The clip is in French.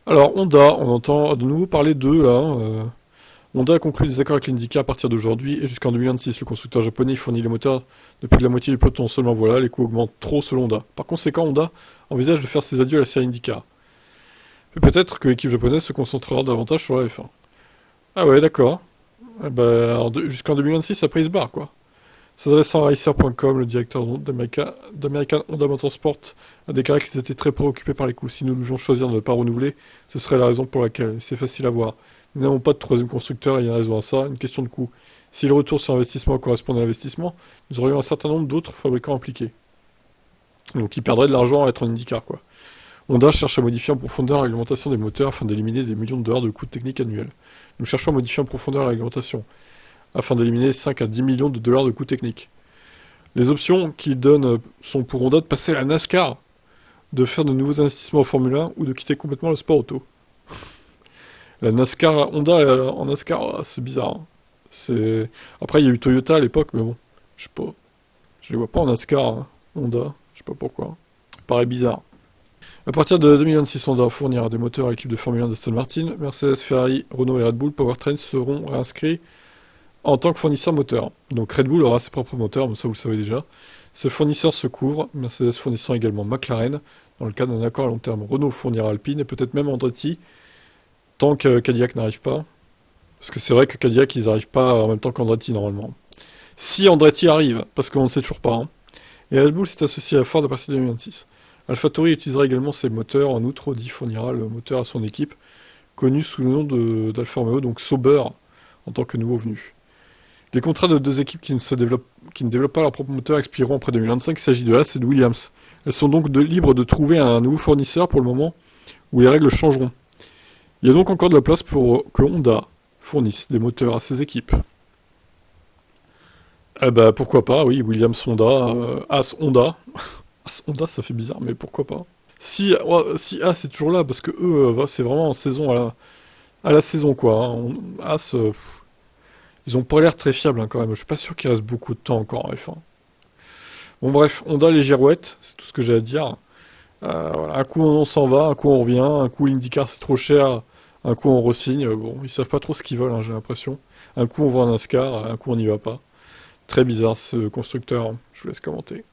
Alors, Honda, on entend de nouveau parler d'eux, là. Honda a conclu des accords avec l'IndyCar à partir d'aujourd'hui et jusqu'en 2026. Le constructeur japonais fournit les moteurs depuis la moitié du peloton. Seulement voilà, les coûts augmentent trop selon Honda. Par conséquent, Honda envisage de faire ses adieux à la série IndyCar. Et peut-être que l'équipe japonaise se concentrera davantage sur la F1. Ah ouais, d'accord. Eh ben, jusqu'en 2026, après, il se barre, quoi. S'adressant à Racer.com, le directeur d'American Honda Motorsport a déclaré qu'ils étaient très préoccupés par les coûts. Si nous devions choisir de ne pas renouveler, ce serait la raison pour laquelle. C'est facile à voir. Nous n'avons pas de troisième constructeur et il y a raison à ça, une question de coût. Si le retour sur investissement correspondait à l'investissement, nous aurions un certain nombre d'autres fabricants impliqués. Donc ils perdraient de l'argent à être en IndyCar, quoi. Honda cherche à modifier en profondeur la réglementation des moteurs afin d'éliminer des millions de dollars de coûts techniques annuels. Nous cherchons à modifier en profondeur la réglementation afin d'éliminer 5 à 10 millions de dollars de coûts techniques. Les options qu'il donne sont pour Honda de passer à la NASCAR, de faire de nouveaux investissements en Formule 1 ou de quitter complètement le sport auto. La NASCAR, Honda en NASCAR, c'est bizarre, hein. C'est... Après, il y a eu Toyota à l'époque, mais bon, je sais pas. Je les vois pas en NASCAR, hein, Honda, je sais pas pourquoi. Ça paraît bizarre. À partir de 2026, Honda fournira des moteurs à l'équipe de Formule 1 d'Aston Martin. Mercedes, Ferrari, Renault et Red Bull Powertrain seront réinscrits en tant que fournisseur moteur. Donc Red Bull aura ses propres moteurs, mais ça vous le savez déjà. Ce fournisseur se couvre, Mercedes fournissant également McLaren, dans le cadre d'un accord à long terme. Renault fournira Alpine et peut-être même Andretti, tant que Cadillac n'arrive pas. Parce que c'est vrai que Cadillac, ils n'arrivent pas en même temps qu'Andretti normalement. Si Andretti arrive, parce qu'on ne sait toujours pas, hein. Et Red Bull s'est associé à Ford à partir de 2026. AlphaTauri utilisera également ses moteurs. En outre, Audi fournira le moteur à son équipe, connue sous le nom d'Alfa Romeo, donc Sauber, en tant que nouveau venu. Les contrats de deux équipes qui ne développent pas leur propre moteur expireront après 2025. Il s'agit de Haas et de Williams. Elles sont donc libres de trouver un nouveau fournisseur pour le moment où les règles changeront. Il y a donc encore de la place pour que Honda fournisse des moteurs à ses équipes. Eh ben pourquoi pas, oui, Williams Honda, Haas Honda. Haas Honda, ça fait bizarre, mais pourquoi pas. Si, ouais, si Haas est toujours là, parce que eux, c'est vraiment en saison à la saison, quoi, hein. Haas, ils ont pas l'air très fiables, hein, quand même. Je suis pas sûr qu'il reste beaucoup de temps encore en F1. Bon bref, Honda les girouettes, c'est tout ce que j'ai à dire. Voilà, un coup on s'en va, un coup on revient, un coup l'IndyCar c'est trop cher, un coup on re-signe. Bon, ils savent pas trop ce qu'ils veulent, hein, j'ai l'impression. Un coup on va en NASCAR, un coup on n'y va pas. Très bizarre ce constructeur, hein. Je vous laisse commenter.